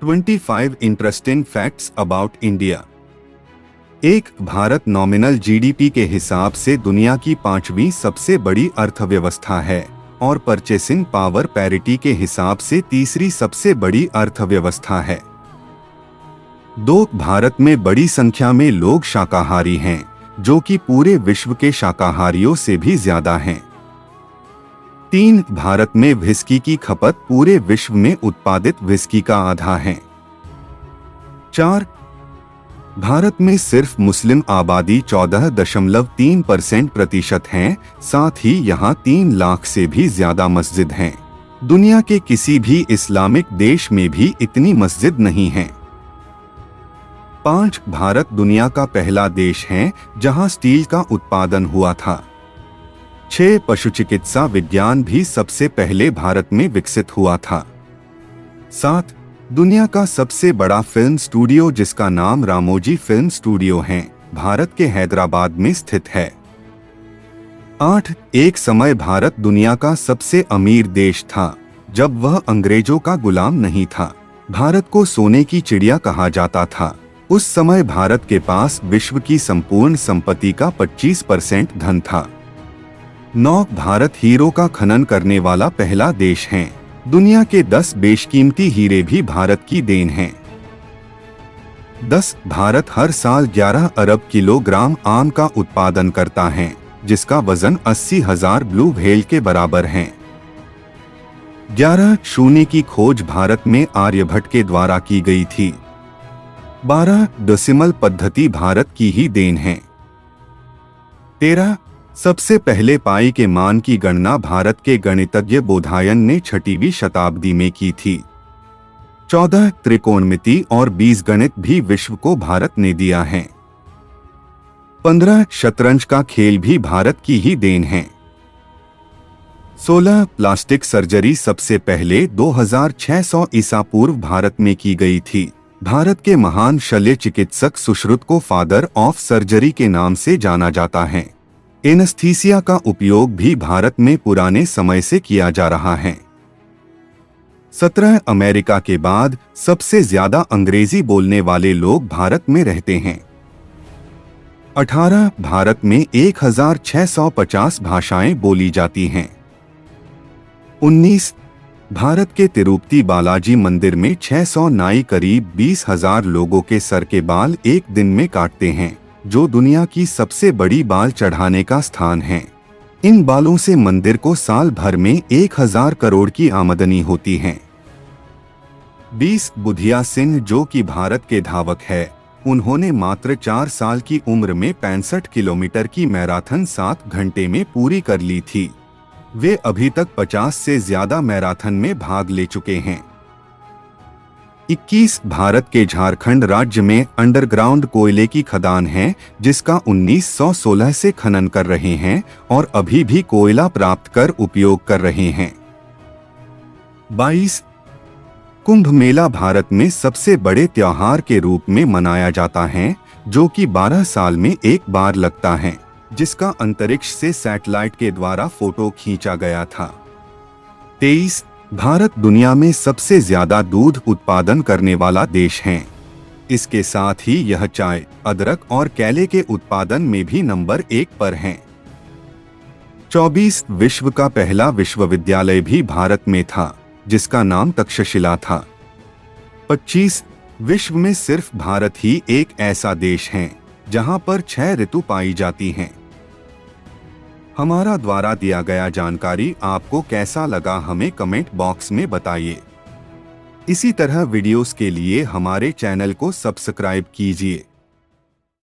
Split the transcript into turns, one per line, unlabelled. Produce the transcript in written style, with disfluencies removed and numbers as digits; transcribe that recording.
25 interesting facts about India. एक, Bharat nominal GDP के हिसाब से दुनिया की 5वीं सबसे बड़ी अर्थव्यवस्था है और परचेसिंग पावर पैरिटी के हिसाब से तीसरी सबसे बड़ी अर्थव्यवस्था है। 2, भारत में बड़ी संख्या में लोग शाकाहारी हैं, जो कि पूरे विश्व के शाकाहारियों से भी ज्यादा हैं। 3, भारत में व्हिस्की की खपत पूरे विश्व में उत्पादित व्हिस्की का आधा है। 4, भारत में सिर्फ मुस्लिम आबादी 14.3% हैं, साथ ही यहाँ 3 लाख से भी ज्यादा मस्जिद हैं। दुनिया के किसी भी इस्लामिक देश में भी इतनी मस्जिद नहीं हैं। 5, भारत दुनिया का पहला देश है जहाँ स्टील का उत्पादन हुआ था। 6, पशुचिकित्सा विज्ञान भी सबसे पहले भारत में विकसित हुआ था। 7, दुनिया का सबसे बड़ा फिल्म स्टूडियो जिसका नाम रामोजी फिल्म स्टूडियो है, भारत के हैदराबाद में स्थित है। 8, एक समय भारत दुनिया का सबसे अमीर देश था जब वह अंग्रेजों का गुलाम नहीं था। भारत को सोने की चिड़िया कहा जाता था। उस समय भारत के पास विश्व की संपूर्ण संपत्ति का 25% धन था। 9, भारत हीरो का खनन करने वाला पहला देश है। दुनिया के 10 बेशकीमती हीरे भी भारत की देन हैं। 10, भारत हर साल 11 अरब किलोग्राम आम का उत्पादन करता है, जिसका वजन 80,000 ब्लू व्हेल के बराबर है। 11, शून्य की खोज भारत में आर्यभट्ट के द्वारा की गई थी। 12, डेसिमल पद्धति भारत की ही देन है। 13, सबसे पहले पाई के मान की गणना भारत के गणितज्ञ बोधायन ने 6वीं शताब्दी में की थी। 14, त्रिकोणमिति और बीजगणित भी विश्व को भारत ने दिया है। 15, शतरंज का खेल भी भारत की ही देन है। 16, प्लास्टिक सर्जरी सबसे पहले 2600 ईसा पूर्व भारत में की गई थी। भारत के महान शल्य चिकित्सक सुश्रुत को फादर ऑफ सर्जरी के नाम से जाना जाता है। एनेस्थीसिया का उपयोग भी भारत में पुराने समय से किया जा रहा है। 17, अमेरिका के बाद सबसे ज्यादा अंग्रेजी बोलने वाले लोग भारत में रहते हैं। 18, भारत में 1650 भाषाएं बोली जाती हैं। 19, भारत के तिरुपति बालाजी मंदिर में 600 नाई करीब 20,000 लोगों के सर के बाल एक दिन में काटते हैं, जो दुनिया की सबसे बड़ी बाल चढ़ाने का स्थान है। इन बालों से मंदिर को साल भर में 1000 करोड़ की आमदनी होती है। 20, बुधिया सिंह जो कि भारत के धावक है, उन्होंने मात्र 4 साल की उम्र में 65 किलोमीटर की मैराथन 7 घंटे में पूरी कर ली थी। वे अभी तक 50 से ज्यादा मैराथन में भाग ले चुके हैं। 21, भारत के झारखंड राज्य में अंडरग्राउंड कोयले की खदान है, जिसका 1916 से खनन कर रहे हैं और अभी भी कोयला प्राप्त कर उपयोग कर रहे हैं। 22, कुंभ मेला भारत में सबसे बड़े त्योहार के रूप में मनाया जाता है, जो कि 12 साल में एक बार लगता है, जिसका अंतरिक्ष से सैटेलाइट के द्वारा फोटो खींचा गया था। 23, भारत दुनिया में सबसे ज्यादा दूध उत्पादन करने वाला देश है। इसके साथ ही यह चाय, अदरक और केले के उत्पादन में भी नंबर 1 पर है। 24, विश्व का पहला विश्वविद्यालय भी भारत में था, जिसका नाम तक्षशिला था। 25, विश्व में सिर्फ भारत ही एक ऐसा देश है जहां पर 6 ऋतु पाई जाती हैं। हमारा द्वारा दिया गया जानकारी आपको कैसा लगा हमें कमेंट बॉक्स में बताइए। इसी तरह वीडियोस के लिए हमारे चैनल को सब्सक्राइब कीजिए।